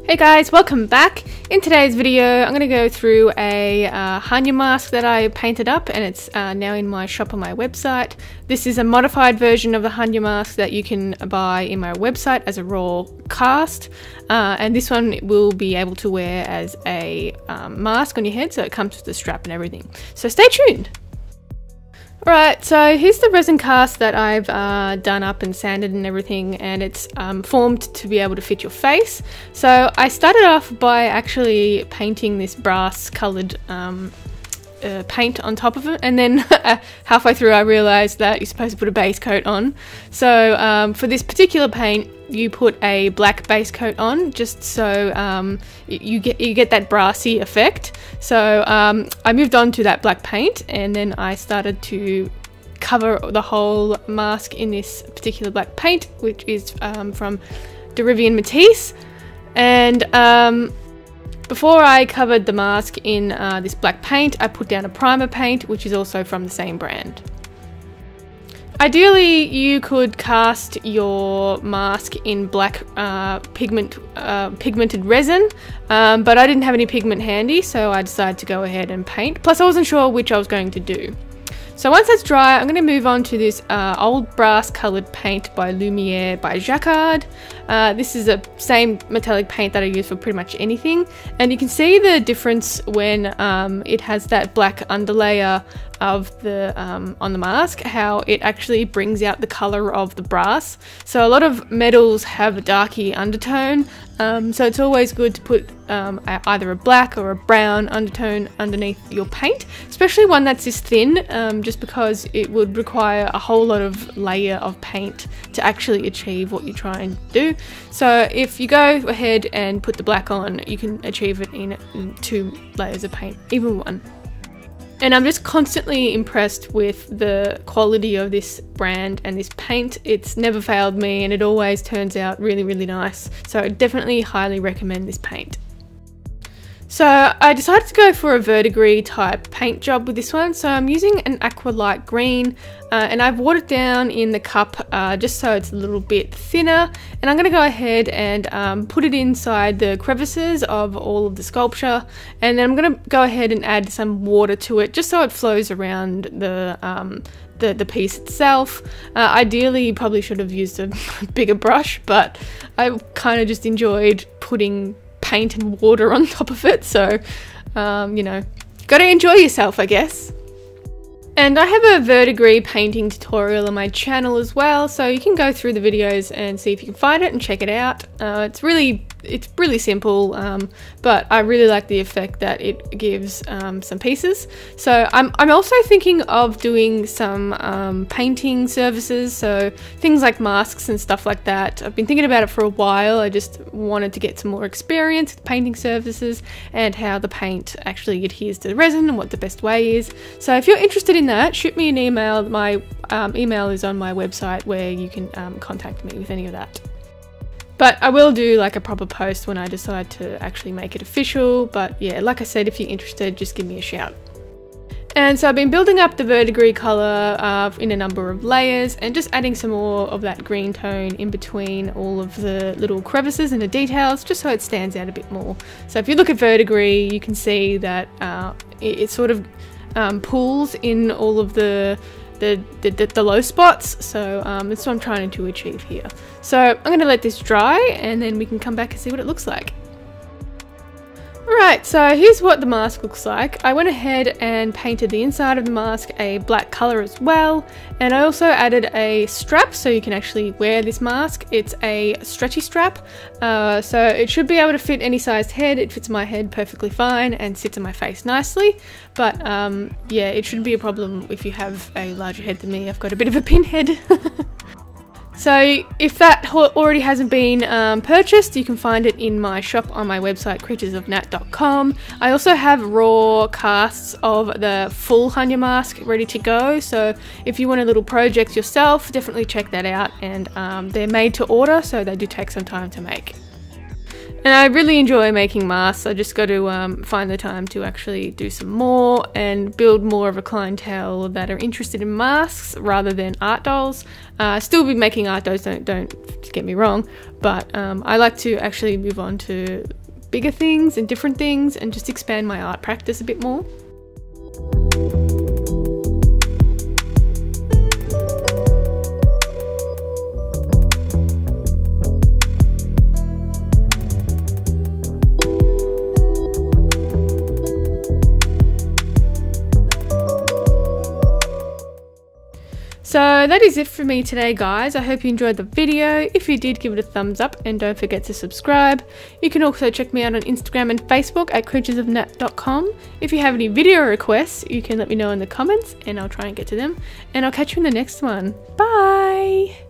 Hey guys, welcome back. In today's video I'm going to go through a hannya mask that I painted up, and it's now in my shop on my website. This is a modified version of the hannya mask that you can buy in my website as a raw cast, and this one will be able to wear as a mask on your head, so it comes with the strap and everything. So stay tuned! Alright, so here's the resin cast that I've done up and sanded and everything, and it's formed to be able to fit your face. So I started off by actually painting this brass coloured paint on top of it, and then halfway through I realised that you're supposed to put a base coat on. So for this particular paint you put a black base coat on, just so you get that brassy effect. So I moved on to that black paint, and then I started to cover the whole mask in this particular black paint, which is from Resin Matisse. And before I covered the mask in this black paint, I put down a primer paint, which is also from the same brand. Ideally, you could cast your mask in black pigmented resin, but I didn't have any pigment handy, so I decided to go ahead and paint. Plus, I wasn't sure which I was going to do. So once that's dry, I'm going to move on to this old brass coloured paint by Lumiere by Jacquard. This is the same metallic paint that I use for pretty much anything, and you can see the difference when it has that black underlayer of the on the mask, how it actually brings out the colour of the brass. So a lot of metals have a darky undertone, so it's always good to put either a black or a brown undertone underneath your paint, especially one that's this thin, just because it would require a whole lot of layer of paint to actually achieve what you're trying to do. So if you go ahead and put the black on, you can achieve it in 2 layers of paint, even 1. And I'm just constantly impressed with the quality of this brand and this paint. It's never failed me, and it always turns out really, really nice. So I definitely highly recommend this paint. So I decided to go for a verdigris type paint job with this one. So I'm using an aqua light green, and I've watered down in the cup just so it's a little bit thinner. And I'm going to go ahead and put it inside the crevices of all of the sculpture, and then I'm going to go ahead and add some water to it just so it flows around the piece itself. Ideally, you probably should have used a bigger brush, but I kind of just enjoyed putting paint and water on top of it, so you know, gotta enjoy yourself, I guess. And I have a verdigris painting tutorial on my channel as well, so you can go through the videos and see if you can find it and check it out. It's really simple, but I really like the effect that it gives some pieces. So I'm also thinking of doing some painting services, so things like masks and stuff like that. I've been thinking about it for a while. I just wanted to get some more experience with painting services and how the paint actually adheres to the resin and what the best way is. So if you're interested in that, shoot me an email. My email is on my website, where you can contact me with any of that. But I will do like a proper post when I decide to actually make it official. But yeah, like I said, if you're interested, just give me a shout. And so I've been building up the verdigris colour in a number of layers, and just adding some more of that green tone in between all of the little crevices and the details, just so it stands out a bit more. So if you look at verdigris, you can see that it sort of pools in all of the low spots, so that's what I'm trying to achieve here. So I'm going to let this dry, and then we can come back and see what it looks like. Alright, so here's what the mask looks like. I went ahead and painted the inside of the mask a black colour as well, and I also added a strap so you can actually wear this mask. It's a stretchy strap, so it should be able to fit any sized head. It fits my head perfectly fine and sits on my face nicely, but yeah, it shouldn't be a problem if you have a larger head than me. I've got a bit of a pinhead. So if that already hasn't been purchased, you can find it in my shop on my website, creaturesofnat.com. I also have raw casts of the full hannya mask ready to go, so if you want a little project yourself, definitely check that out. And they're made to order, so they do take some time to make. And I really enjoy making masks. I just got to find the time to actually do some more and build more of a clientele that are interested in masks rather than art dolls. Still be making art dolls, don't get me wrong, but I like to actually move on to bigger things and different things and just expand my art practice a bit more. So that is it for me today, guys. I hope you enjoyed the video. If you did, give it a thumbs up and don't forget to subscribe. You can also check me out on Instagram and Facebook at creaturesofnat.com. If you have any video requests, you can let me know in the comments and I'll try and get to them. And I'll catch you in the next one. Bye!